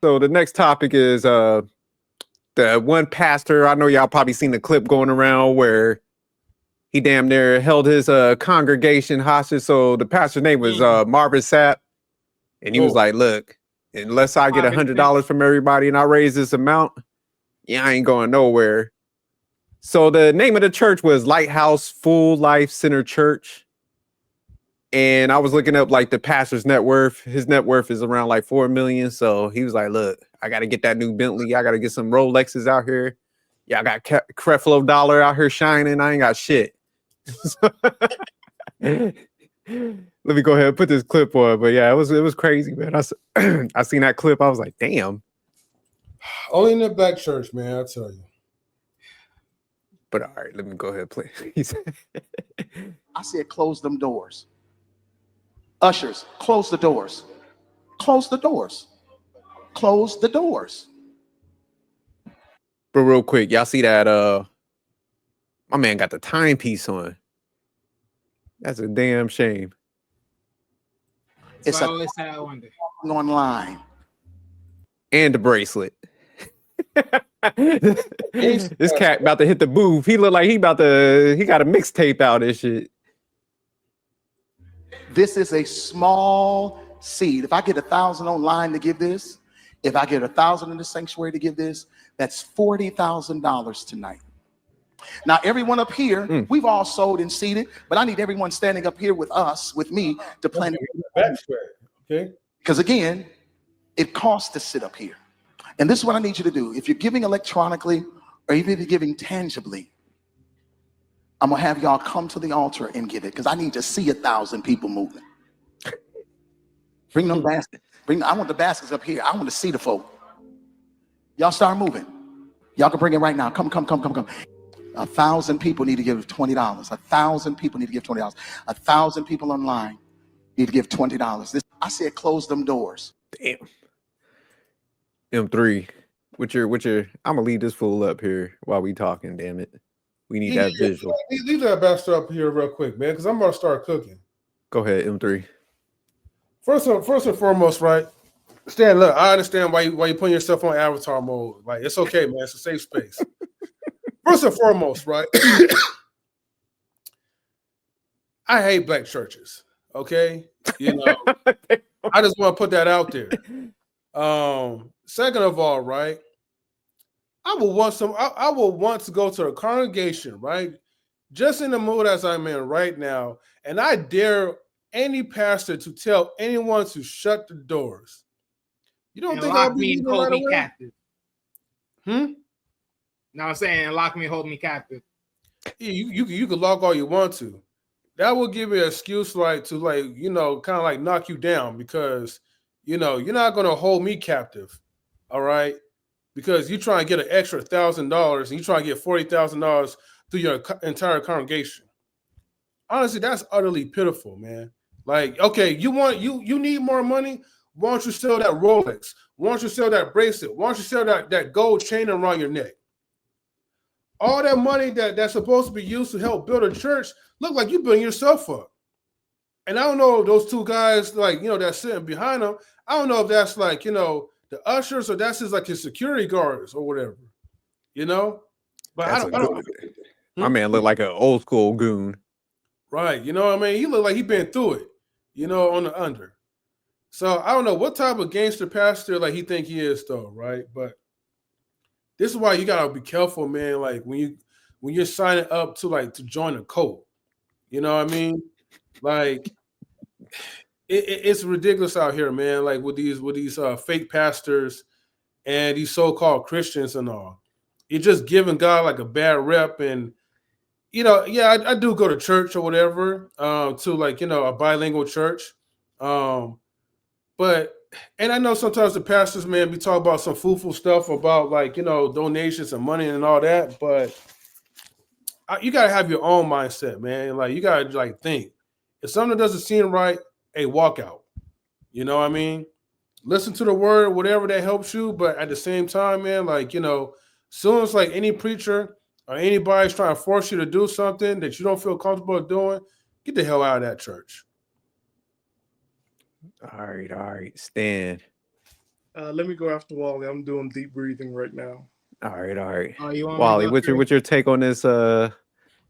So the next topic is the one pastor. I know y'all probably seen the clip going around where he damn near held his congregation hostage. So the pastor's name was Marvin Sapp, and he was like, "Look, unless I get $100 from everybody and I raise this amount, I ain't going nowhere." So the name of the church was Lighthouse Full Life Center Church. And I was looking up like the pastor's net worth. His net worth is around like 4 million. So he was like, "Look, I got to get that new Bentley. I got to get some Rolexes out here. Yeah, I got Creflo Dollar out here shining. I ain't got shit." Let me go ahead and put this clip on. But yeah, it was crazy, man. I seen that clip. I was like, damn. Only in the black church, man, I tell you. But all right, let me go ahead and play. I said, close them doors. Ushers, close the doors. Close the doors. Close the doors. But real quick, y'all see that my man got the timepiece on. That's a damn shame. It's online. And the bracelet. This cat about to hit the booth. He look like he got a mixtape out and shit. This is a small seed. If I get 1,000 online to give this, if I get 1,000 in the sanctuary to give this, that's $40,000 tonight. Now, everyone up here, we've all sold and seeded, but I need everyone standing up here with us, with me, to plan it. Okay. Because again, it costs to sit up here. And this is what I need you to do. If you're giving electronically, or even if you're giving tangibly, I'm gonna have y'all come to the altar and give it, because I need to see 1,000 people moving. Bring them baskets. I want the baskets up here. I want to see the folk. Y'all start moving. Y'all can bring it right now. Come. 1,000 people need to give $20. 1,000 people need to give $20. 1,000 people online need to give $20. I said, close them doors. Damn. M3, with your, I'm gonna leave this fool up here while we talking. Damn it, we need that visual. Leave that bastard up here real quick, man, because I'm gonna start cooking. Go ahead, M3. First and foremost, right? Stan, look, I understand why you putting yourself on avatar mode. Like, it's okay, man. It's a safe space. First and foremost, right? I hate black churches. Okay, I just want to put that out there. Second of all, right, I will want to go to a congregation, right, just in the mood as I'm in right now, and I dare any pastor to tell anyone to shut the doors. You don't think I'll be and hold me captive? No, I'm saying lock me and hold me captive. You can lock all you want to. That will give you an excuse, like, to, like, kind of like knock you down, because you're not going to hold me captive. All right, because you try and get an extra $1,000 and you try and get $40,000 through your entire congregation. Honestly, that's utterly pitiful, man. Like, okay, you need more money? Why don't you sell that Rolex? Why don't you sell that bracelet? Why don't you sell that gold chain around your neck? All that money that's supposed to be used to help build a church, look like you're building yourself up. And I don't know if those two guys, like, that's sitting behind them, I don't know if that's like, the ushers, or that's just like his security guards or whatever, But I don't. My man looked like an old school goon. Right. He looked like he been through it, on the under. So I don't know what type of gangster pastor like he think he is, though, right? But this is why you gotta be careful, man. Like when you're signing up to join a cult, you know what I mean? Like it's ridiculous out here, man. Like with these fake pastors and these so-called Christians and all. You're just giving God like a bad rep. And I do go to church or whatever, to like a bilingual church. But I know sometimes the pastors, man, be talking about some fool stuff about like donations and money and all that, but you gotta have your own mindset, man. Like you gotta like think. If something doesn't seem right, hey, walk out. You know what I mean? Listen to the word, whatever that helps you. But at the same time, man, like, soon as like any preacher or anybody's trying to force you to do something that you don't feel comfortable doing, get the hell out of that church. All right, Stan. Let me go after Wally. I'm doing deep breathing right now. All right. Oh, you want Wally, me to go what's your take on this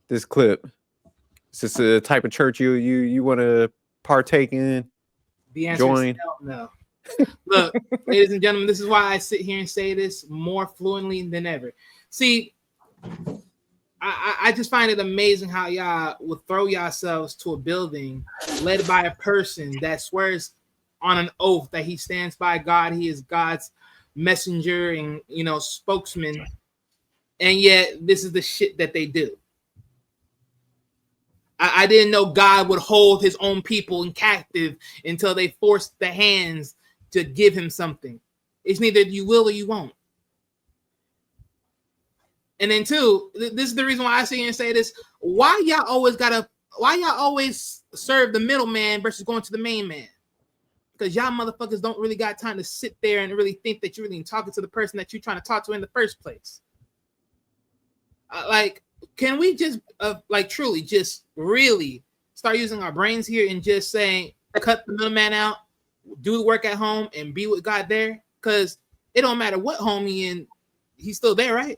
this clip? Is this a type of church you want to partake in? The answer Join? is hell no. Look, ladies and gentlemen, this is why I sit here and say this more fluently than ever. See, I just find it amazing how y'all will throw yourselves to a building led by a person that swears on an oath that he stands by God, he is God's messenger and spokesman, and yet this is the shit that they do. I didn't know God would hold his own people in captive until they forced the hands to give him something. It's neither you will or you won't. And then two, this is the reason why I sit here and say this. Why y'all always serve the middleman versus going to the main man? Because y'all motherfuckers don't really got time to sit there and really think that you're really talking to the person that you're trying to talk to in the first place. Can we just truly just really start using our brains here and just saying, cut the middleman out, do the work at home, and be with God there? Because it don't matter what home he in, he's still there, right?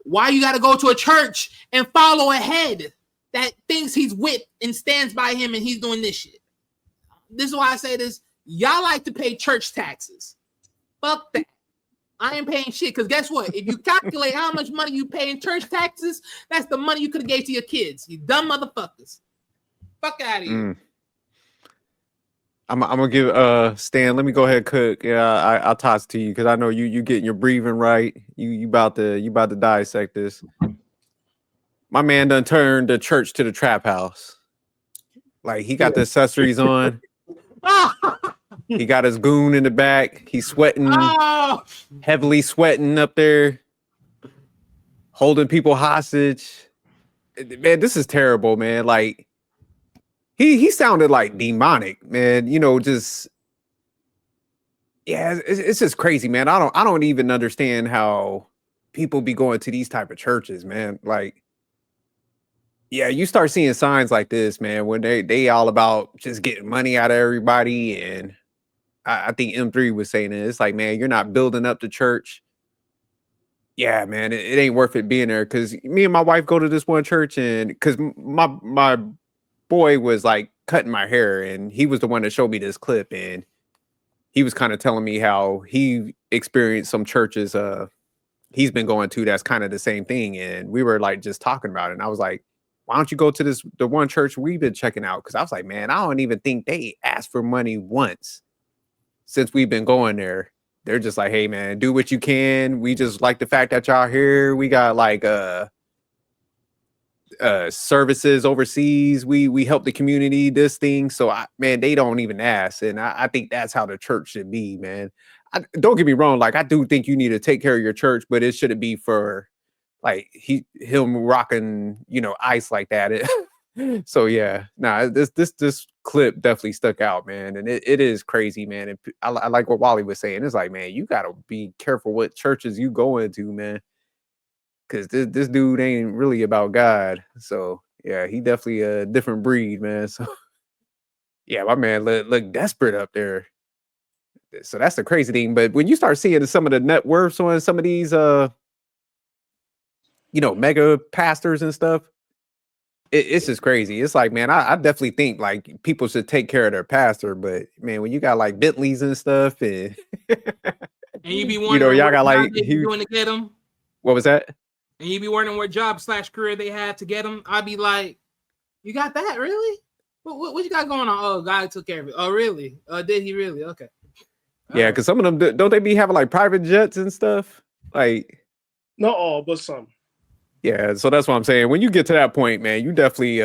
Why you got to go to a church and follow a head that thinks he's with and stands by him and he's doing this shit? This is why I say this. Y'all like to pay church taxes. Fuck that. I ain't paying shit, because guess what? If you calculate how much money you pay in church taxes, that's the money you could have gave to your kids. You dumb motherfuckers. Fuck out of here. I'm gonna give Stan. Let me go ahead, cook. Yeah, I'll toss to you because I know you getting your breathing right. You about to dissect this. My man done turned the church to the trap house. Like, he got the accessories on. He got his goon in the back. He's sweating, heavily sweating up there, holding people hostage. Man, this is terrible, man. Like, he sounded like demonic, man. It's just crazy, man. I don't even understand how people be going to these type of churches, man. Like, yeah, you start seeing signs like this, man, when they all about just getting money out of everybody. And I think M3 was saying it. It's like, man, you're not building up the church. Yeah, man, it ain't worth it being there. Because me and my wife go to this one church, and because my boy was like cutting my hair, and he was the one that showed me this clip, and he was kind of telling me how he experienced some churches he's been going to that's kind of the same thing. And we were like just talking about it, and I was like, why don't you go to the one church we've been checking out? Because I was like, man, I don't even think they asked for money once since we've been going there. They're just like, hey, man, do what you can. We just like the fact that y'all here. We got like services overseas. We help the community, this thing. So, man, they don't even ask. And I think that's how the church should be, man. Don't get me wrong. Like, I do think you need to take care of your church, but it shouldn't be for like him rocking, ice like that. So yeah, this clip definitely stuck out, man, and it is crazy, man. And I like what Wally was saying. It's like, man, you gotta be careful what churches you go into, man, because this dude ain't really about God. So yeah, he definitely a different breed, man. So yeah, my man look desperate up there. So that's the crazy thing. But when you start seeing some of the net worths on some of these mega pastors and stuff, it's just crazy. It's like, man, I definitely think like people should take care of their pastor, but man, when you got like Bentleys and stuff, and you be wondering, y'all got like doing to get them. What was that? And you be wondering what job/career they had to get them. I'd be like, you got that really? What you got going on? Oh, God took care of it. Oh, really? Did he really? Okay. Yeah, because some of them don't they be having like private jets and stuff? Like, not all, but some. Yeah, so that's what I'm saying. When you get to that point, man, you definitely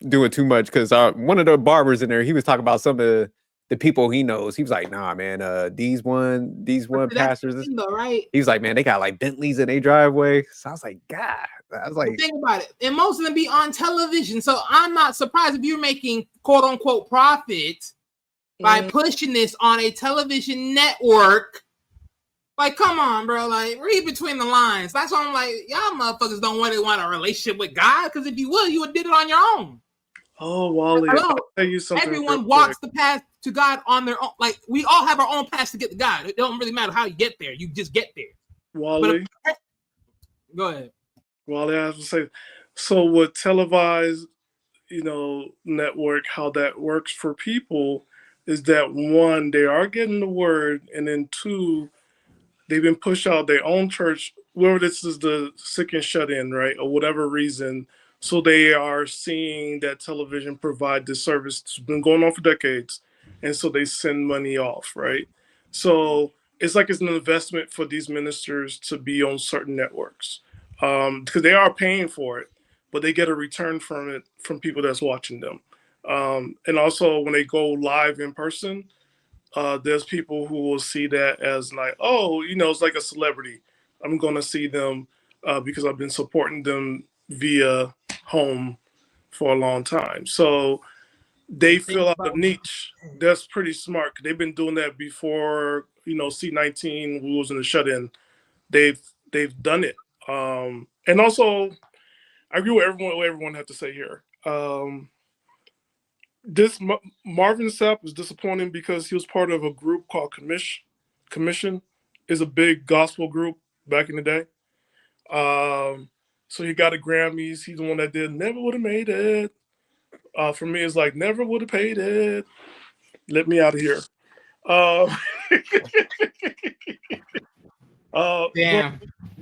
doing too much. Because one of the barbers in there, he was talking about some of the people he knows. He was like, nah, man, these one pastors, though, right? He was like, man, they got like Bentleys in their driveway. So I was like, God, I was like, think about it. And most of them be on television. So I'm not surprised if you're making quote unquote profit by pushing this on a television network. Like, come on, bro. Like, read between the lines. That's why I'm like, y'all motherfuckers don't really want a relationship with God. Because if you would, you would did it on your own. Oh, Wally, I'll tell you something. Everyone walks the path to God on their own. Like we all have our own paths to get to God. It don't really matter how you get there. You just get there. Wally, Go ahead. Wally, I have to say, so with televised, network, how that works for people is that one, they are getting the word, and then two, they've been pushed out their own church, whether this is the sick and shut in, right, or whatever reason. So they are seeing that television provide this service. It's been going on for decades, and so they send money off, right? So it's like it's an investment for these ministers to be on certain networks because they are paying for it, but they get a return from it from people that's watching them. And also when they go live in person, there's people who will see that as like, oh, it's like a celebrity. I'm going to see them because I've been supporting them via home for a long time. So they fill out a niche. That's pretty smart. They've been doing that before, C-19 rules in the shut-in. They've done it. And also, I agree with what everyone had to say here. This Marvin Sapp was disappointing because he was part of a group called Commission. Is a big gospel group back in the day. So he got a Grammys. He's the one that did Never Would Have Made It. For me, it's like Never Would Have Paid It. Let me out of here. Damn.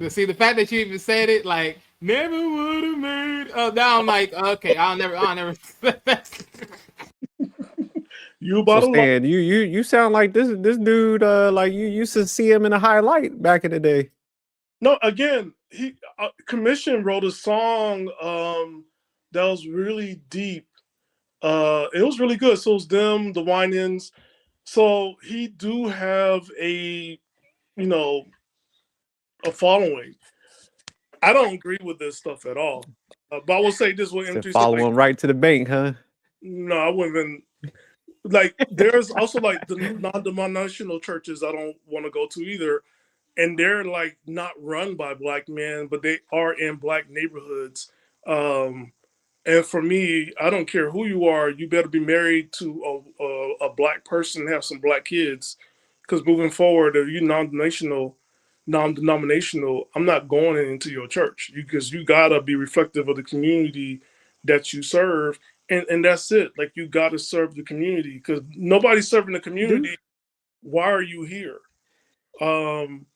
See, the fact that you even said it, like, never would have made. Oh, now I'm like, okay, I'll never. You about so Stan, you sound like this dude. Like you used to see him in a highlight back in the day. No, again, he Commission wrote a song that was really deep. It was really good. So it was them, the Winans. So he do have a following. I don't agree with this stuff at all. But I will say this: what M3 follow him right to the bank, huh? No, I wouldn't even. Like, there's also like the non-denominational churches I don't want to go to either, and they're like not run by Black men, but they are in Black neighborhoods. And for me, I don't care who you are, you better be married to a Black person and have some Black kids, because moving forward, if you're non-denominational, I'm not going into your church because you gotta be reflective of the community that you serve. And that's it. Like, you got to serve the community because nobody's serving the community. Why are you here? And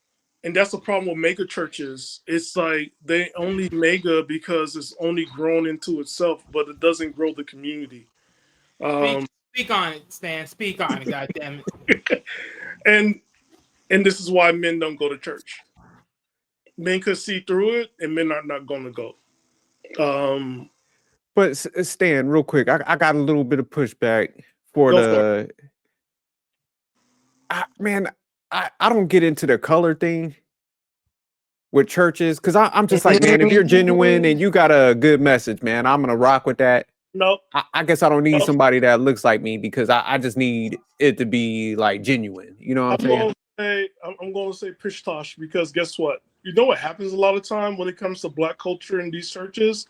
that's the problem with mega churches. It's like they only mega because it's only grown into itself, but it doesn't grow the community. Speak on it, Stan. Speak on it, goddamn it. And this is why men don't go to church. Men could see through it, and men are not going to go. But Stan, real quick, I got a little bit of pushback for the. I don't get into the color thing with churches because I'm just like, man, if you're genuine and you got a good message, man, I'm gonna rock with that. No, I guess I don't need somebody that looks like me because I just need it to be like genuine. You know what I'm saying? I'm going to say pish tosh because guess what? You know what happens a lot of time when it comes to Black culture in these churches,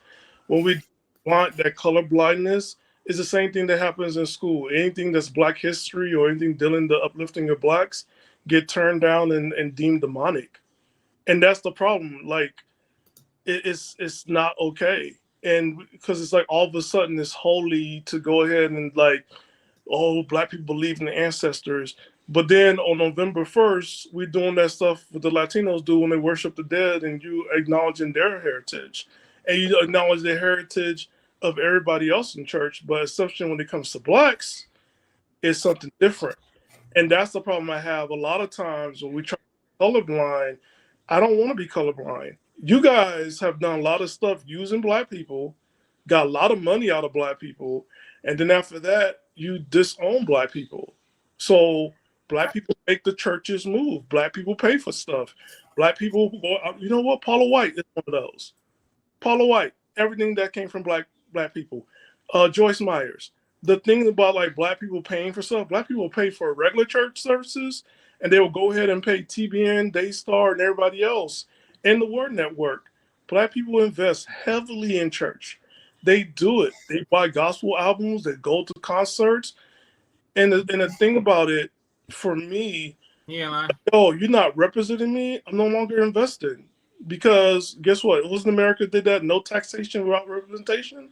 when we want that color blindness, is the same thing that happens in school. Anything that's Black history or anything dealing the uplifting of Blacks get turned down and deemed demonic. And that's the problem. Like, it's not okay. And because it's like all of a sudden it's holy to go ahead and like, oh, Black people believe in the ancestors. But then on November 1st, we're doing that stuff what the Latinos do when they worship the dead, and you acknowledging their heritage. And you acknowledge the heritage of everybody else in church, but exception when it comes to Blacks, it's something different. And that's the problem I have. A lot of times when we try to be colorblind, I don't want to be colorblind. You guys have done a lot of stuff using Black people, got a lot of money out of Black people, and then after that, you disown Black people. So Black people make the churches move. Black people pay for stuff. Black people go, you know what? Paula White is one of those. Paula White, everything that came from Black people. Joyce Myers. The thing about like Black people paying for stuff, Black people pay for regular church services, and they will go ahead and pay TBN, Daystar, and everybody else in the Word Network. Black people invest heavily in church. They do it. They buy gospel albums. They go to concerts. And the thing about it, for me, Yeah, man. oh, you're not representing me. I'm no longer invested because guess what? It wasn't America did that. No taxation without representation.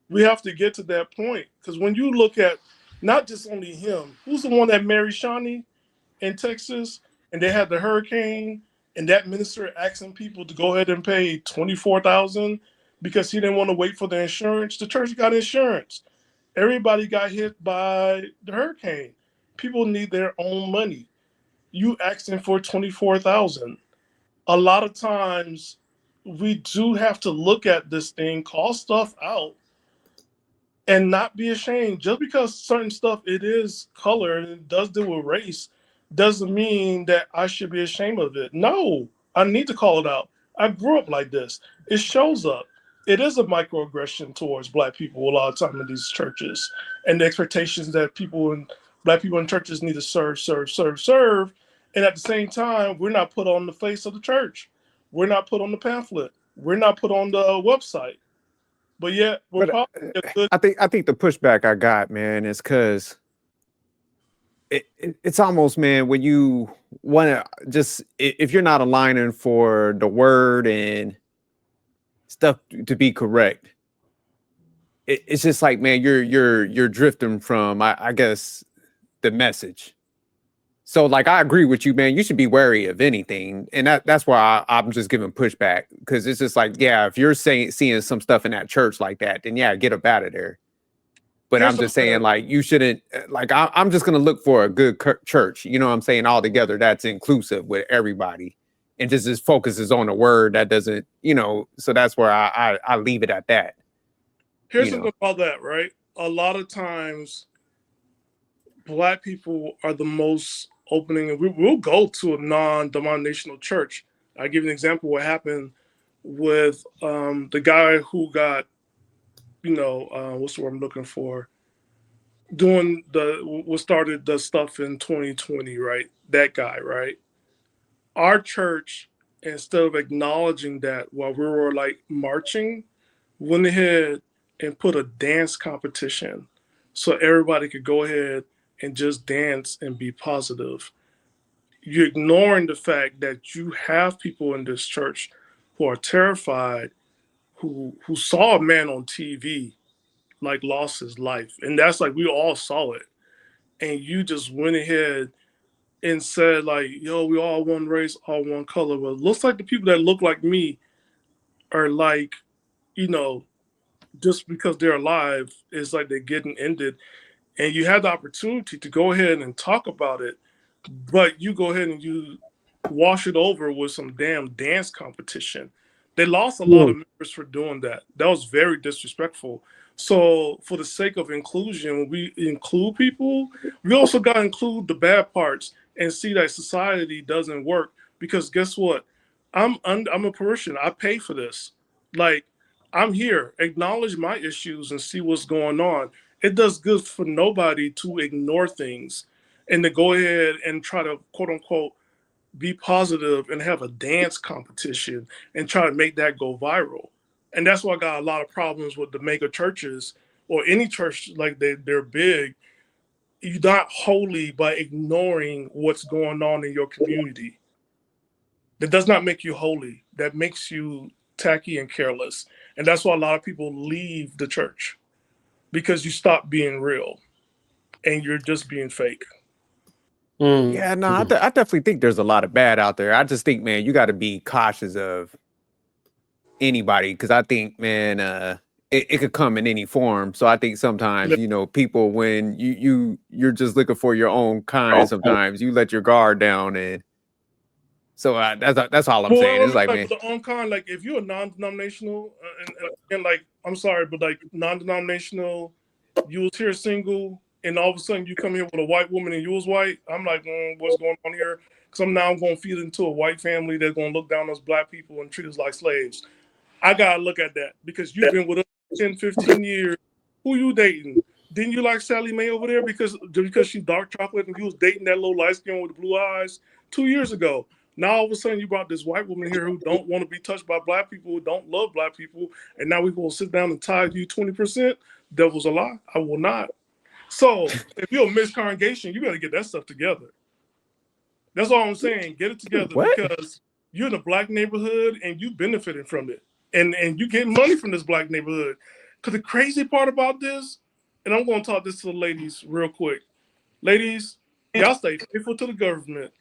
We have to get to that point because when you look at not just only him, who's the one that married Shawnee in Texas, and they had the hurricane, and that minister asking people to go ahead and pay 24,000 because he didn't want to wait for the insurance. The church got insurance. Everybody got hit by the hurricane. People need their own money. You asking for 24,000. A lot of times we do have to look at this thing, call stuff out, and not be ashamed. Just because certain stuff it is color and it does deal with race doesn't mean that I should be ashamed of it. No, I need to call it out. I grew up like this. It shows up. It is a microaggression towards black people a lot of time in these churches, and the expectations that black people in churches need to serve, serve, serve, serve, and at the same time, we're not put on the face of the church. We're not put on the pamphlet. We're not put on the website. But yet, we're But probably a good. I think the pushback I got, man, is because it's almost, man, when you want to just if you're not aligning for the word and stuff to be correct, it's just like, man, you're drifting from, I guess, the message. So, like, I agree with you, man. You should be wary of anything, and that's why I'm just giving pushback, because it's just like, yeah, if you're seeing some stuff in that church like that, then yeah, get up out of there. But Here's I'm just something saying, like, you shouldn't, like, I'm just gonna look for a good church. You know what I'm saying? All together, that's inclusive with everybody, and just focuses on the word that doesn't, So that's where I leave it at that. Here's You know. something about that, right? A lot of times, black people are the most opening, and we'll go to a non-denominational church. I give you an example. What happened with the guy who got, what's the word I'm looking for? Doing what started the stuff in 2020, right? That guy, right? Our church, instead of acknowledging that while we were like marching, went ahead and put a dance competition so everybody could go ahead and just dance and be positive. You're ignoring the fact that you have people in this church who are terrified, who saw a man on TV like lost his life. And that's like we all saw it. And you just went ahead and said, like, yo, we all one race, all one color. Well, it looks like the people that look like me are like, you know, just because they're alive, it's like they're getting ended. And you had the opportunity to go ahead and talk about it, but you go ahead and you wash it over with some damn dance competition. They lost a lot of members for doing that. That was very disrespectful. So, for the sake of inclusion, when we include people, we also got to include the bad parts and see that society doesn't work. Because guess what? I'm a parishioner. I pay for this. Like, I'm here. Acknowledge my issues and see what's going on. It does good for nobody to ignore things and to go ahead and try to quote unquote be positive and have a dance competition and try to make that go viral. And that's why I got a lot of problems with the mega churches or any church like they're big. You're not holy by ignoring what's going on in your community. That does not make you holy. That makes you tacky and careless. And that's why a lot of people leave the church because you stop being real and you're just being fake. Yeah, no, I definitely think there's a lot of bad out there. I just think, man, you got to be cautious of anybody, because I think, man, it could come in any form. So I think sometimes, people, when you're just looking for your own kind, sometimes you let your guard down, and so that's all I'm saying. It's like, man, the own kind, like if you're a non-denominational, and like I'm sorry, but like non-denominational, you was here single, and all of a sudden you come here with a white woman and you was white. I'm like, what's going on here? Because I'm now going to feed into a white family that's going to look down on us black people and treat us like slaves. I got to look at that because you've been with us 10, 15 years. Who you dating? Didn't you like Sally Mae over there because she's dark chocolate and you was dating that little light skin with the blue eyes 2 years ago? Now all of a sudden you brought this white woman here who don't want to be touched by black people, who don't love black people, and now we will sit down and tithe you 20%. Devil's a lie. I will not. So if you're a mixed congregation, you better get that stuff together. That's all I'm saying. Get it together What? because you're in a black neighborhood and you benefiting from it. And you get money from this black neighborhood. Because the crazy part about this, and I'm going to talk this to the ladies real quick. Ladies, y'all stay faithful to the government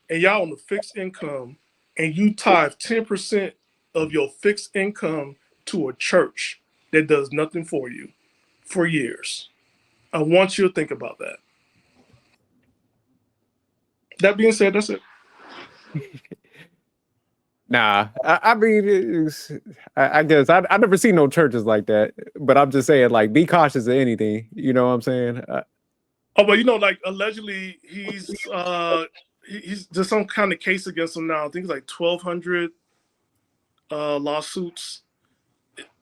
and y'all on a fixed income and you tithe 10% of your fixed income to a church that does nothing for you for years. I want you to think about that. That being said, that's it. Nah, I mean, I guess I never seen no churches like that. But I'm just saying, like, be cautious of anything. You know what I'm saying? Oh, but like allegedly he's there's some kind of case against him now. I think it's like 1,200 lawsuits.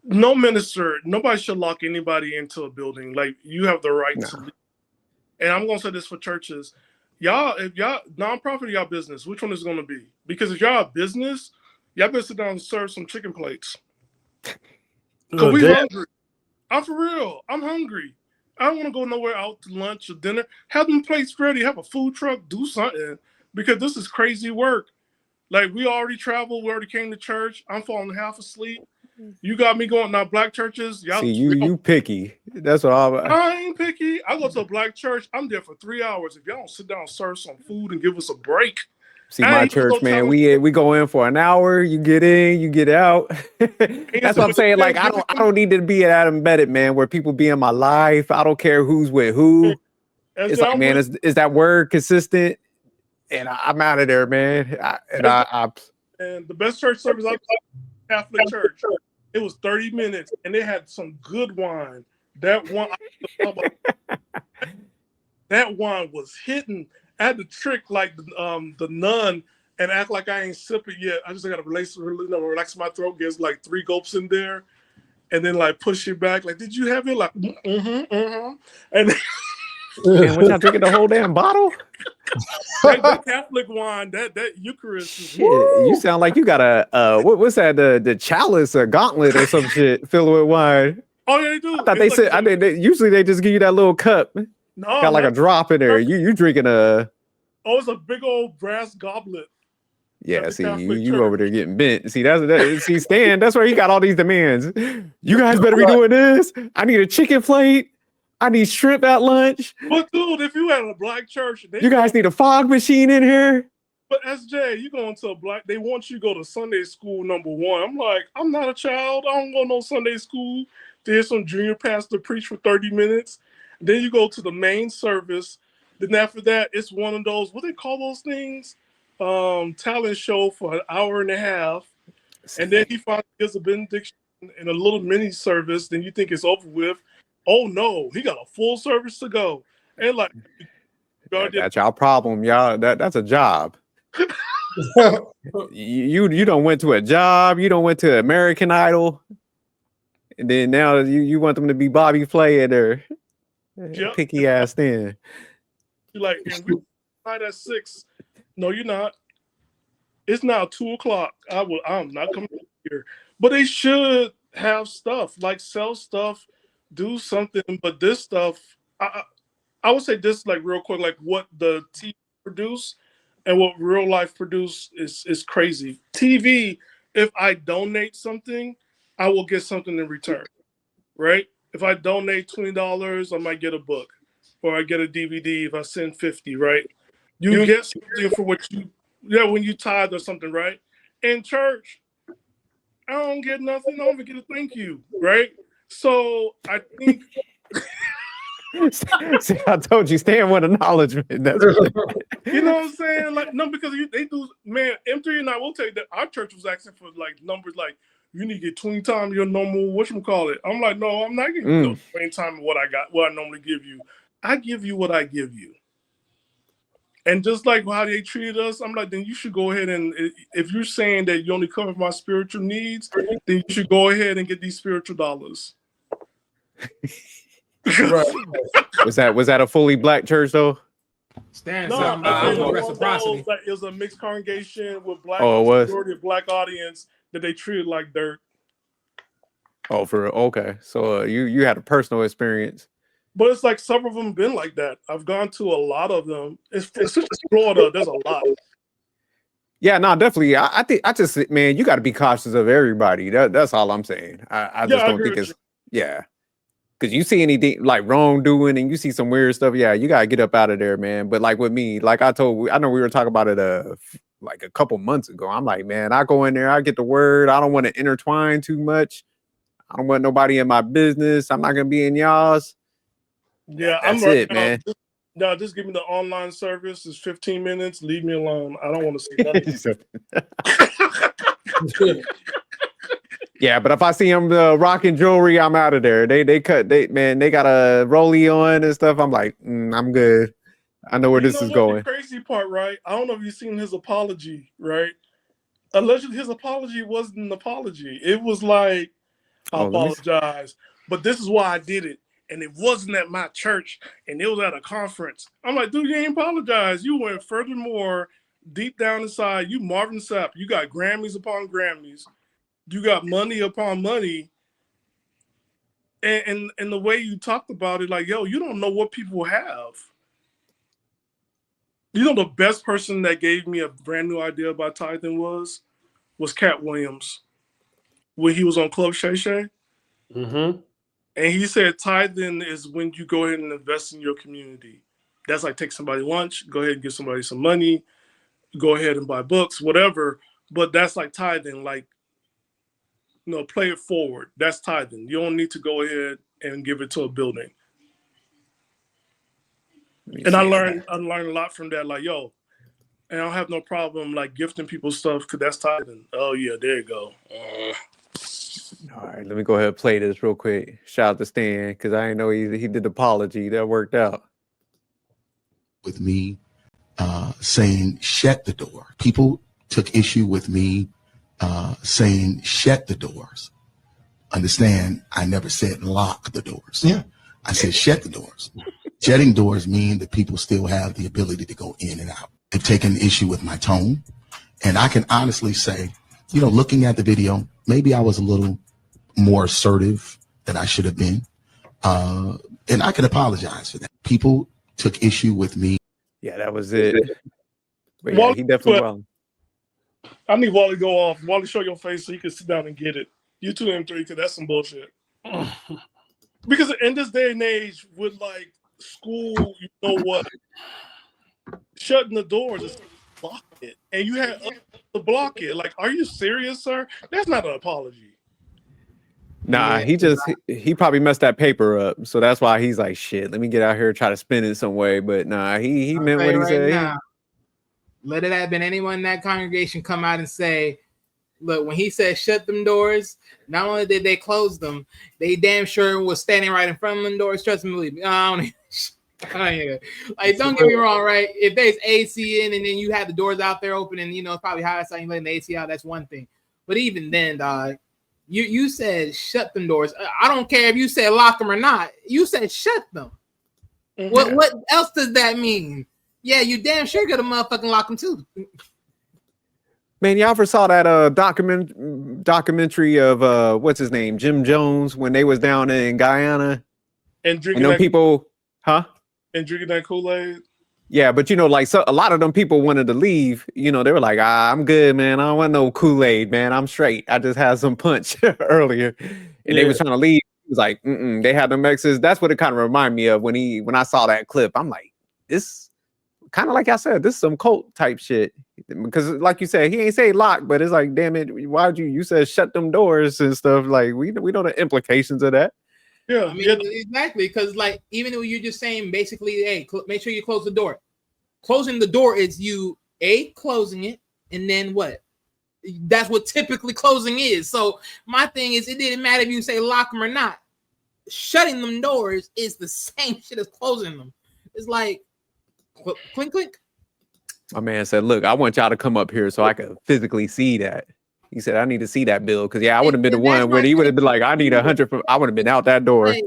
No minister, nobody should lock anybody into a building. Like you have the right to leave. And I'm gonna say this for churches. Y'all, if y'all nonprofit or y'all business, which one is it gonna be? Because if y'all a business, y'all better sit down and serve some chicken plates. Cause we hungry. I'm for real. I'm hungry. I don't want to go nowhere out to lunch or dinner. Have them plates ready. Have a food truck. Do something. Because this is crazy work. Like we already traveled. We already came to church. I'm falling half asleep. You got me going now. Black churches. Y'all, see, you picky. That's what I ain't picky. I go to a black church. I'm there for 3 hours. If y'all don't sit down, and serve some food, and give us a break. See, my church, man, we go in for an hour. You get in, you get out. That's what I'm saying. Like, I don't need to be that embedded, man, where people be in my life. I don't care who's with who. It's like, man, is that word consistent? And I'm out of there, man. And the best church service I Catholic church. It was 30 minutes, and they had some good wine. That wine was hitting. I had to trick like the nun and act like I ain't sipping yet. I just got to relax my throat, get like 3 gulps in there, and then like push it back. Like, did you have it? Like, and and what y'all drinking the whole damn bottle? that Catholic wine, that Eucharist. Shit, you sound like you got a what's that? The chalice or gauntlet or some shit filled with wine. Oh yeah, they do. I thought they said usually they just give you that little cup. No, got like a drop in there. You drinking a? Oh, it's a big old brass goblet. Yeah, see, you over there getting bent. See, see, Stan, that's where he got all these demands. You guys better be doing this. I need a chicken plate. I need shrimp at lunch. But dude, if you had a black church, you guys need a fog machine in here. But SJ, you going to a black, they want you to go to Sunday school #1. I'm like, I'm not a child. I don't go to no Sunday school. There's some junior pastor preach for 30 minutes. Then you go to the main service. Then after that, it's one of those, what they call those things? Talent show for an hour and a half. And then he finally gives a benediction in a little mini service. Then you think it's over with. Oh no, he got a full service to go. And like, that's y'all problem, y'all. That's a job. you don't went to a job. You don't went to American Idol, and then now you want them to be Bobby Flay at their picky ass then. You're like, and we night at 6. No, you're not. It's now 2:00. I'm not coming here. But they should have stuff like sell stuff. Do something, but this stuff, I would say this like real quick, like what the TV produce and what real life produce is crazy. TV, if I donate something, I will get something in return, right? If I donate $20, I might get a book, or I get a DVD if I send 50, right? You get something for what when you tithe or something, right? In church, I don't get nothing. I don't even get a thank you, right? So I think see, I told you, Stan want acknowledgement. That's you know what I'm saying? Like, no, because they do, man. M3 and I will tell you that our church was asking for like numbers like you need to get 20 times your normal whatchamacallit. I'm like, no, I'm not getting no 20 times what I normally give you. I give you what I give you. And just like how they treated us, I'm like, then you should go ahead and if you're saying that you only cover my spiritual needs, then you should go ahead and get these spiritual dollars. Right. Was that a fully black church though? Stand something about reciprocity. It was a mixed congregation with black majority of black audience that they treated like dirt. Oh, for real? Okay. So you had a personal experience. But it's like some of them been like that. I've gone to a lot of them. It's just Florida. There's a lot. Yeah, no, definitely. I think I just man, you got to be cautious of everybody. That's all I'm saying. I just I don't agree think with it's yeah. Because you see anything like wrongdoing and you see some weird stuff, yeah, you gotta get up out of there, man. But like with me, like I know we were talking about it like a couple months ago. I'm like, man, I go in there, I get the word. I don't want to intertwine too much. I don't want nobody in my business. I'm not gonna be in y'all's. Yeah, I'm That's right it, now. man. Just give me the online service. It's 15 minutes. Leave me alone. I don't want to see nothing. Yeah, but if I see them rocking jewelry, I'm out of there. They got a rollie on and stuff. I'm like, I'm good. I know where You this know is what the going. crazy part, right? I don't know if you've seen his apology, right? Allegedly, his apology wasn't an apology. It was like, I Oh, let me see. apologize, but this is why I did it. And it wasn't at my church, and it was at a conference. I'm like, dude, you ain't apologize. You went furthermore deep down inside. You Marvin Sapp. You got Grammys upon Grammys. You got money upon money. And the way you talked about it, like, yo, you don't know what people have. You know, the best person that gave me a brand new idea about tithing was Cat Williams when he was on Club Shay Shay. Mm-hmm. And he said tithing is when you go ahead and invest in your community. That's like take somebody lunch, go ahead and give somebody some money, go ahead and buy books, whatever. But that's like tithing, like, play it forward. That's tithing. You don't need to go ahead and give it to a building. And I learned a lot from that. Like, yo, and I don't have no problem like gifting people stuff because that's tithing. Oh yeah, there you go. All right, let me go ahead and play this real quick. Shout out to Stan because I didn't know he did the apology. That worked out. With me saying shut the door. People took issue with me saying shut the doors. Understand, I never said lock the doors. Yeah, I said shut the doors. Shutting doors mean that people still have the ability to go in and out. They've taken issue with my tone. And I can honestly say, looking at the video, maybe I was a little more assertive than I should have been. And I can apologize for that. People took issue with me. Yeah, that was it. But yeah, he definitely won. I need Wally to go off. Wally, show your face so you can sit down and get it. You 2 and 3, because that's some bullshit. Because in this day and age, with like school, you know what? Shutting the doors is block it, and you had to block it. Like, are you serious, sir? That's not an apology. Nah, he probably messed that paper up, so that's why he's like, shit. Let me get out here and try to spin it some way. But nah, he meant what he said. Now, let it have been anyone in that congregation come out and say, look, when he said shut them doors, not only did they close them, they damn sure was standing right in front of them doors. Trust me, believe me. Like, don't get me wrong, right? If there's AC in and then you have the doors out there open and it's probably hot outside, you letting the AC out, that's one thing. But even then, dog, you said shut them doors. I don't care if you said lock them or not. You said shut them. Mm-hmm. What else does that mean? Yeah, you damn sure got to motherfucking lock them too. Man, y'all ever saw that documentary of what's his name, Jim Jones, when they was down in Guyana and drinking them people, huh? And drinking that Kool-Aid. Yeah, but like a lot of them people wanted to leave. They were like, I'm good, man. I don't want no Kool-Aid, man. I'm straight. I just had some punch earlier, and they was trying to leave. He was like, they had them exes. That's what it kind of reminded me of when I saw that clip. I'm like, this kind of like I said, this is some cult type shit. Because like you said, he ain't say lock, but it's like, damn it, why'd you said shut them doors and stuff? Like we know the implications of that. Yeah, I mean, exactly. Because like, even though you're just saying basically, hey, make sure you close the door. Closing the door is you closing it, and then what? That's what typically closing is. So my thing is, it didn't matter if you say lock them or not. Shutting them doors is the same shit as closing them. It's like clink clink. My man said, "Look, I want y'all to come up here so I can physically see that." He said, "I need to see that bill because I would have been the one where he would have been like, I need 100. I would have been out that door. Like,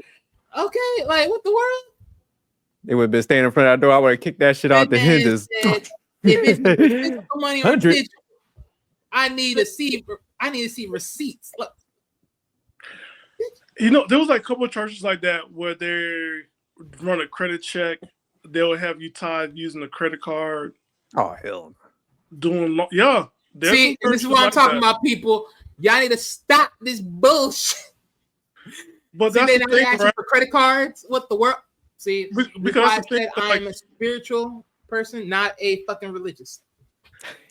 okay, like what the world? They would have been standing in front of that door. I would have kicked that shit out the hinges. If it's money on digital, I need to see receipts. Look. There was like a couple of churches like that where run a credit check. They'll have you tied using a credit card. Oh hell. Yeah. See, and this is what I'm talking about, people. Y'all need to stop this bullshit. But see, that's they the now thing, asking right? for credit cards. What the world? See, because I said I'm a spiritual person, not a fucking religious.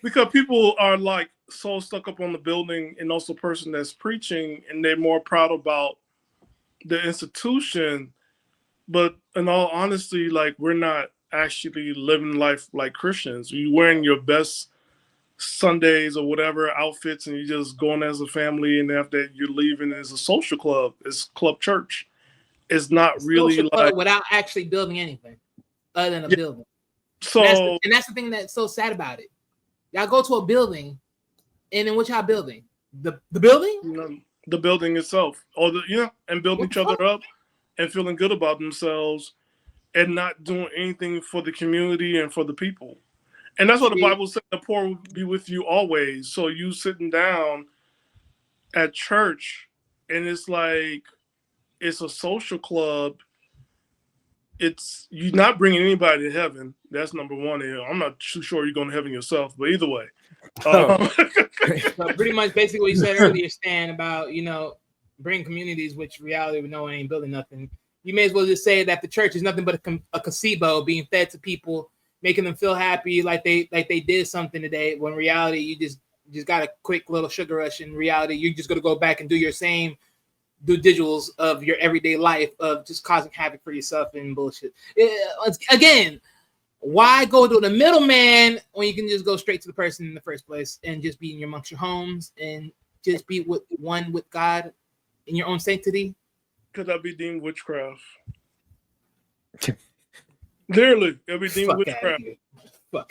Because people are like so stuck up on the building and also person that's preaching, and they're more proud about the institution. But in all honesty, like we're not actually living life like Christians. You wearing your best Sundays or whatever outfits, and you just going as a family, and after that you're leaving as a social club. It's club church. It's not really social like without actually building anything other than a building. So and that's the thing that's so sad about it. Y'all go to a building, and then what y'all building? The building? The building itself, or and building each other up and feeling good about themselves, and not doing anything for the community and for the people. And that's what the Bible said: the poor will be with you always. So you sitting down at church, and it's like it's a social club. It's you're not bringing anybody to heaven. That's number one. I'm not too sure you're going to heaven yourself, but either way. So pretty much basically what you said earlier, Stan, about bring communities, which reality we know ain't building nothing. You may as well just say that the church is nothing but a gazebo being fed to people, making them feel happy like they did something today. When in reality, you just got a quick little sugar rush. In reality, you're just gonna go back and do your same due digitals of your everyday life of just causing havoc for yourself and bullshit. Again, why go to the middleman when you can just go straight to the person in the first place and just be amongst your homes and just be one with God in your own sanctity? Could that be deemed witchcraft? Literally, it'll be deemed witchcraft.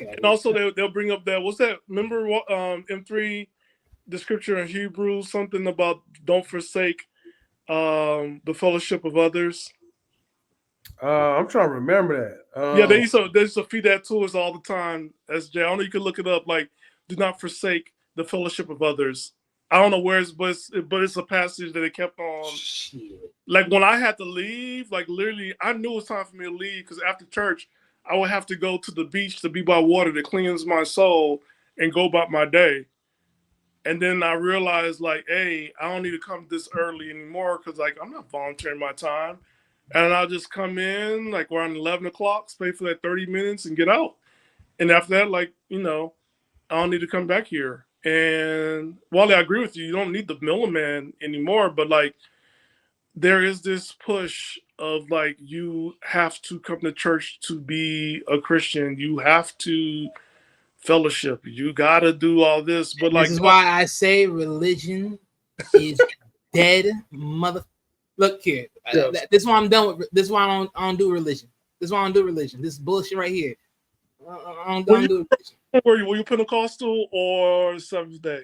And also, they'll bring up that. What's that? Remember M3, the scripture in Hebrews, something about don't forsake the fellowship of others. I'm trying to remember that. Yeah, they used to feed that to us all the time. SJ, I don't know, you can look it up. Like, do not forsake the fellowship of others. I don't know where it's, but it's a passage that it kept on. Shit. Like when I had to leave, like literally, I knew it was time for me to leave because after church, I would have to go to the beach to be by water to cleanse my soul and go about my day. And then I realized, like, hey, I don't need to come this early anymore because, like, I'm not volunteering my time. And I'll just come in, like, around 11 o'clock, stay for that 30 minutes and get out. And after that, like, I don't need to come back here. And Wally, I agree with you. You don't need the middleman anymore. But, like, there is this push of, like, you have to come to church to be a Christian. You have to fellowship. You got to do all this. But, like, this is why I say religion is dead, mother. Look here. Yes. This is why I'm done with. This is why I don't do religion. This is why I don't do religion. This is bullshit right here. I don't do religion. Were you Pentecostal or Seventh Day?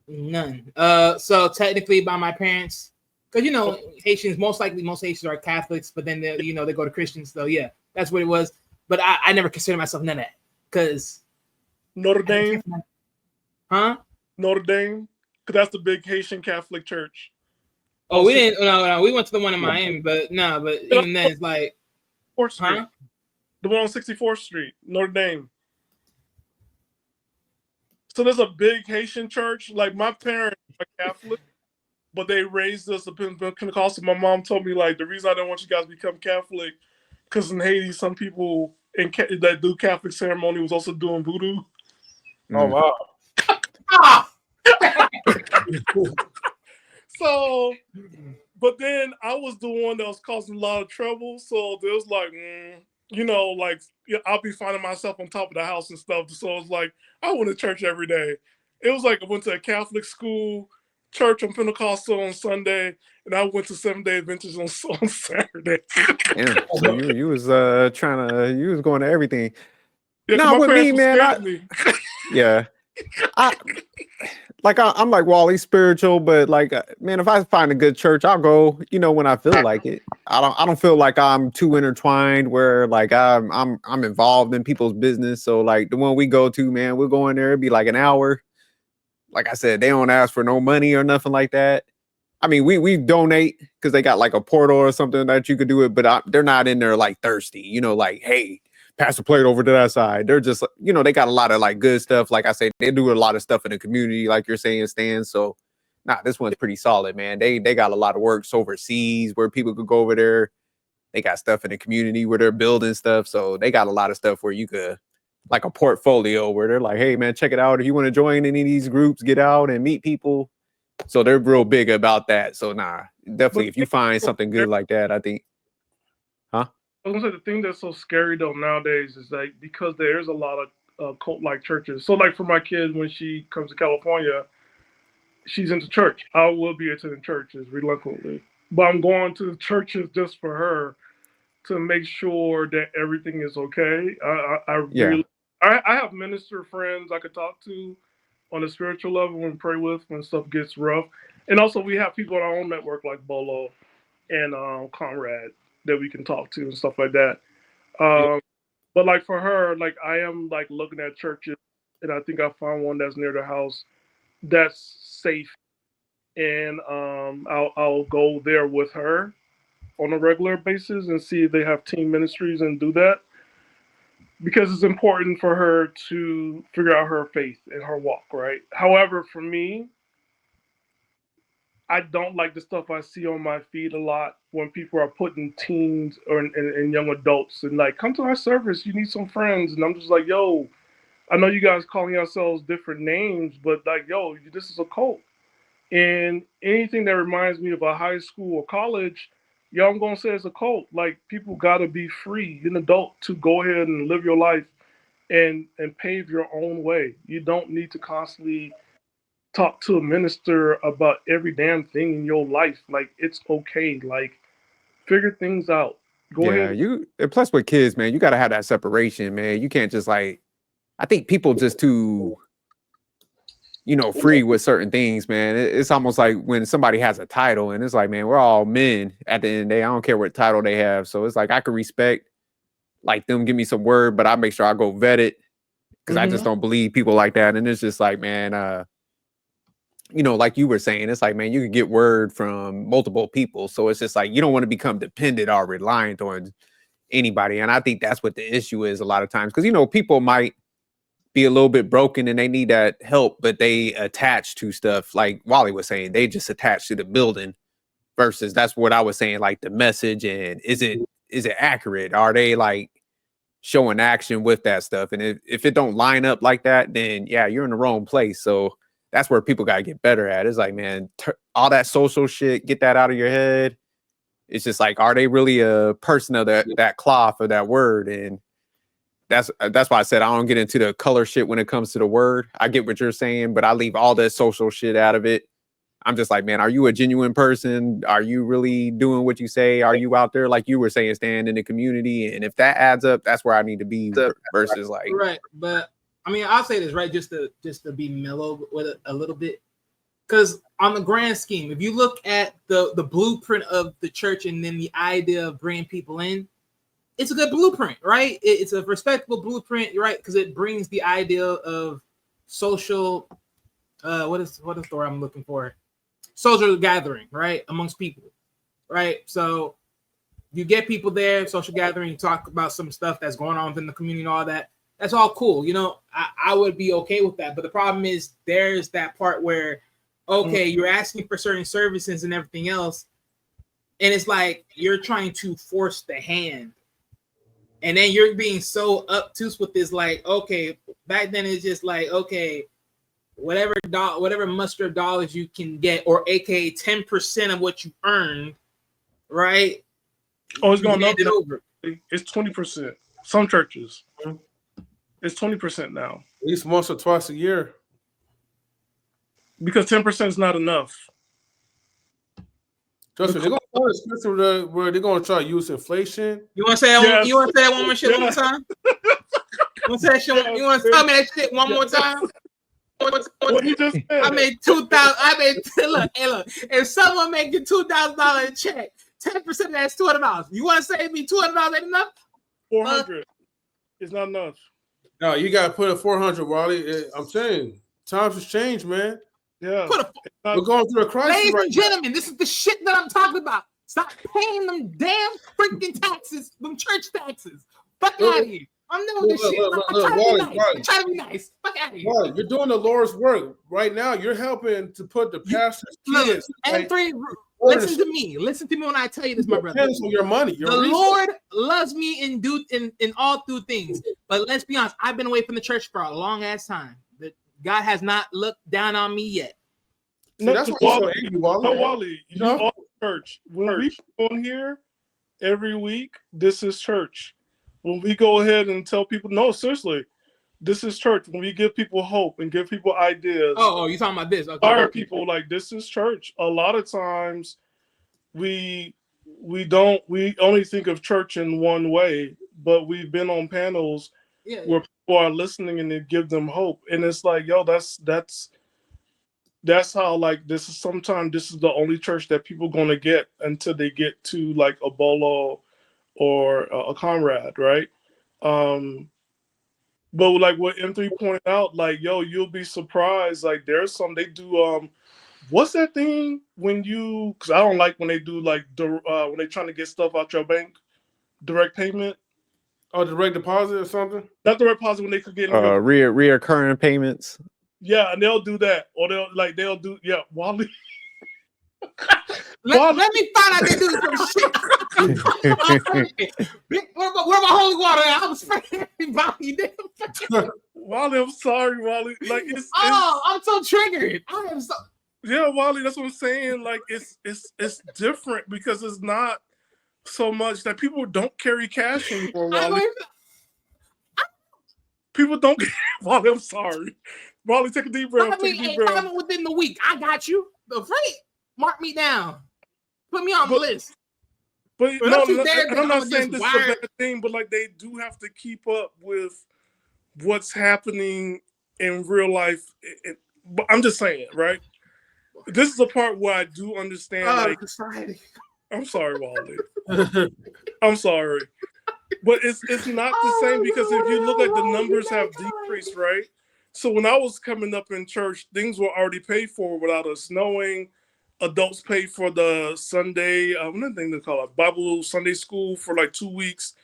None. So technically, by my parents, because Haitians, most Haitians are Catholics, but then they go to Christians. So yeah, that's what it was. But I never consider myself none of that because Notre Dame. Huh? Notre Dame, because that's the big Haitian Catholic church. Oh, we didn't. No, we went to the one in Miami, but even then, it's like 4th Street. Huh? The one on 64th Street, Notre Dame. So there's a big Haitian church. Like my parents are Catholic, but they raised us a Pentecostal. My mom told me like the reason I don't want you guys to become Catholic, because in Haiti, some people that do Catholic ceremony was also doing voodoo. Oh wow. So, but then I was the one that was causing a lot of trouble. So there was like, I'll be finding myself on top of the house and stuff. So it's like, I went to church every day. It was like I went to a Catholic school, church on Pentecostal on Sunday, and I went to 7-Day Adventures on Saturday. Yeah, so you was you was going to everything. Yeah, no, with me, man. Yeah. I'm like Wally, spiritual, but like, man, if I find a good church, I'll go, when I feel like it. I don't feel like I'm too intertwined where like I'm involved in people's business. So like the one we go to, man, we'll go in there, it'd be like an hour. Like I said, they don't ask for no money or nothing like that. I mean, we donate because they got like a portal or something that you could do it, but they're not in there like thirsty, like, hey, pass the plate over to that side. They're just, they got a lot of like good stuff. Like I say, they do a lot of stuff in the community, like you're saying, Stan. So, this one's pretty solid, man. They got a lot of works overseas where people could go over there. They got stuff in the community where they're building stuff. So they got a lot of stuff where you could, like a portfolio where they're like, hey, man, check it out. If you want to join any of these groups, get out and meet people. So they're real big about that. So definitely, if you find something good like that, I think. Huh? I was gonna say the thing that's so scary though nowadays is like because there's a lot of cult-like churches. So like for my kid, when she comes to California, she's into church. I will be attending churches reluctantly, but I'm going to the churches just for her to make sure that everything is okay. I have minister friends I could talk to on a spiritual level and pray with when stuff gets rough. And also we have people on our own network like Bolo and Conrad that we can talk to and stuff like that. But like for her, like I am like looking at churches and I think I found one that's near the house that's safe. And I'll go there with her on a regular basis and see if they have team ministries and do that. Because it's important for her to figure out her faith and her walk, right? However, for me, I don't like the stuff I see on my feed a lot when people are putting teens and young adults and like, come to our service, you need some friends. And I'm just like, yo, I know you guys calling yourselves different names, but like, yo, this is a cult. And anything that reminds me of a high school or college, I'm going to say it's a cult. Like, people got to be free, an adult, to go ahead and live your life and pave your own way. You don't need to constantly talk to a minister about every damn thing in your life. Like, it's okay. Like, figure things out. Go ahead. And plus with kids, man, you got to have that separation, man. You can't just like, I think people just too, free with certain things, man. It's almost like when somebody has a title and it's like, man, we're all men at the end of the day. I don't care what title they have. So it's like, I could respect like them, give me some word, but I make sure I go vet it because I just don't believe people like that. And it's just like, man, like you were saying, it's like, man, you can get word from multiple people. So it's just like, you don't want to become dependent or reliant on anybody. And I think that's what the issue is a lot of times. Because, people might be a little bit broken and they need that help, but they attach to stuff like Wally was saying, they just attach to the building versus that's what I was saying, like the message and is it accurate? Are they like showing action with that stuff? And if it don't line up like that, then you're in the wrong place. So that's where people got to get better at. It's like, man, all that social shit, get that out of your head. It's just like, are they really a person of that cloth or that word? And that's why I said I don't get into the color shit when it comes to the word. I get what you're saying, but I leave all that social shit out of it. I'm just like, man, are you a genuine person? Are you really doing what you say? Are you out there, like you were saying, stand in the community? And if that adds up, that's where I need to be versus like. Right. But I mean, I'll say this, right? Just to be mellow with it a little bit. Because on the grand scheme, if you look at the blueprint of the church and then the idea of bringing people in, it's a good blueprint, right? It's a respectable blueprint, right? Because it brings the idea of social, what is the word I'm looking for? Social gathering, right? Amongst people, right? So you get people there, social gathering, you talk about some stuff that's going on within the community and all that. That's all cool. I would be okay with that. But the problem is there's that part where, okay, you're asking for certain services and everything else. And it's like you're trying to force the hand. And then you're being so obtuse with this, like, okay, back then it's just like, okay, whatever muster of dollars you can get, or AKA 10% of what you earned, right? Oh, it's going up. It's 20%. Some churches. It's 20% now. At least once or twice a year. Because 10% is not enough. Trust me, they're going to find a scripture where they're going to try to use inflation. You want to say that? Yes. You want to say that one more shit one more time? You want to tell me that shit one more time? What you just said. I made $2,000. Look. If someone making $2,000 a check, 10% of that's $200. You want to save me $200 ain't enough? 400. It's not enough. No, you got to put a 400, Wally. I'm saying times has changed, man. Yeah. Put a, We're going through a crisis ladies right and gentlemen, this is the shit that I'm talking about. Stop paying them damn freaking taxes, them church taxes. Fuck Look, out of here. I'm doing this shit. look, I'm trying to Wally, be nice. Wally. I'm trying to be nice. Fuck out of here. Wally, you're doing the Lord's work right now. You're helping to put the pastor's kids. And three, listen to me. Listen to me when I tell you this, my brother. Depends on your money. The Lord loves me in all through things. But let's be honest, I've been away from the church for a long ass time. That God has not looked down on me yet. See, that's why you're so angry, Wally. No, Wally, you all church. When we come on here every week, this is church. When we go ahead and tell people, no, seriously, this is church. When we give people hope and give people ideas. Oh, you talking about this? Okay. Fire people, like, this is church. A lot of times we only think of church in one way, but we've been on panels where people are listening and they give them hope. And it's like, yo, that's how, like, this is the only church that people gonna get until they get to like a Bolo or a Comrade, right? But like what M3 pointed out, like, yo, you'll be surprised. Like, there's some they do. What's that thing when you? Because I don't like when they do like when they trying to get stuff out your bank, direct payment. Oh, direct deposit or something? Not direct deposit when they could get reoccurring payments. Yeah, and they'll do that, or they'll do Wally. Let me find out they do some shit. Where my holy water at? I was afraid about you. Wally, I'm sorry, Wally. Like I'm so triggered. I am so. Yeah, Wally, that's what I'm saying. Like it's different because it's not so much that people don't carry cash anymore, Wally. People don't. Wally, I'm sorry. Wally, take a deep breath. Comment within the week. I got you. The freight. Mark me down. Put me on the list. But no, and I'm not saying this is a bad thing, but like they do have to keep up with what's happening in real life. But I'm just saying, right? This is the part where I do understand. I'm sorry, Wally. I'm sorry, but it's not the same because if you look like the numbers have decreased, right? So when I was coming up in church, things were already paid for without us knowing. Adults paid for the Sunday, what thing they call it, Bible Sunday school for like 2 weeks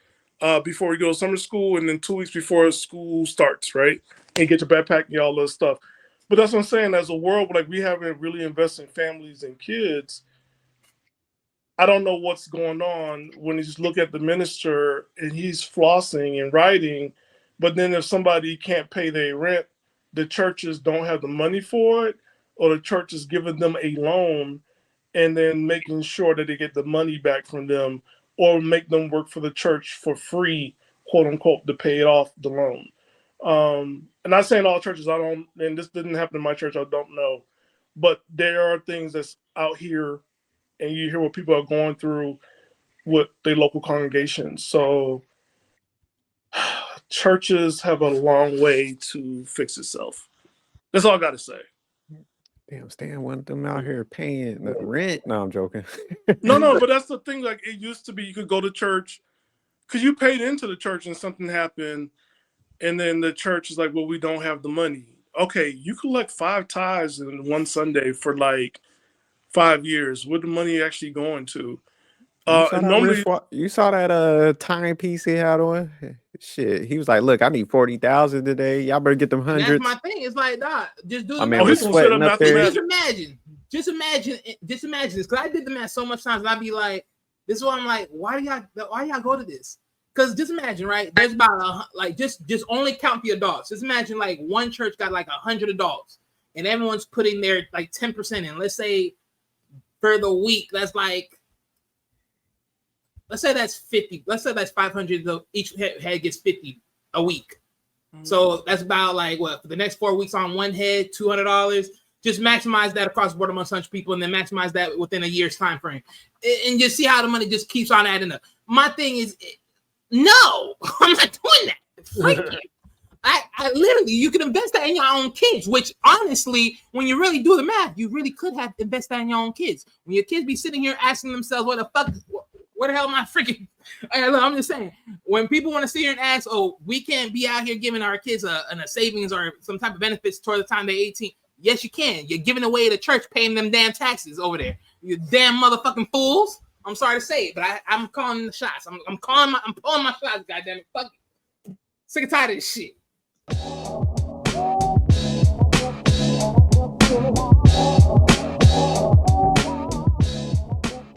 before we go to summer school, and then 2 weeks before school starts, right? And you get your backpack and all that stuff. But that's what I'm saying. As a world, like we haven't really invested in families and kids. I don't know what's going on when you just look at the minister and he's flossing and writing, but then if somebody can't pay their rent, the churches don't have the money for it, or the church is giving them a loan and then making sure that they get the money back from them, or make them work for the church for free, quote unquote, to pay it off the loan. And not saying all churches, and this didn't happen in my church, I don't know, but there are things that's out here and you hear what people are going through with their local congregations. So churches have a long way to fix itself. That's all I got to say. Damn, Stan wanted them out here paying the rent. No, I'm joking. No, but that's the thing. Like, it used to be you could go to church because you paid into the church and something happened, and then the church is like, well, we don't have the money. Okay, you collect 5 tithes in one Sunday for like 5 years. Where the money actually going to? You saw that timepiece he had on? Shit, he was like, "Look, I need 40,000 today. Y'all better get them hundreds." That's my thing. It's like, nah, just do it. We're sweating up there. Just imagine this. Because I did the math so much times, and I'd be like, "This is why I'm like, why y'all go to this?" Because just imagine, right? There's about just only count the adults. Just imagine like one church got like 100 adults, and everyone's putting their like 10% in. Let's say for the week, that's like. Let's say that's 50. Let's say that's 500. Though each head gets 50 a week. Mm-hmm. So that's about like what for the next 4 weeks on one head, $200. Just maximize that across the board amongst 100 people, and then maximize that within a year's time frame, and just see how the money just keeps on adding up. My thing is, no, I'm not doing that. I literally, you can invest that in your own kids, which honestly, when you really do the math, you really could have invested that in your own kids. When your kids be sitting here asking themselves, what the fuck? Where the hell am I freaking? Look, I'm just saying, when people want to sit here and ask, oh, we can't be out here giving our kids a savings or some type of benefits toward the time they're 18. Yes, you can. You're giving away the church, paying them damn taxes over there. You damn motherfucking fools. I'm sorry to say it, but I'm calling the shots. I'm pulling my shots. Goddamn it, fuck it. Sick and tired of this shit.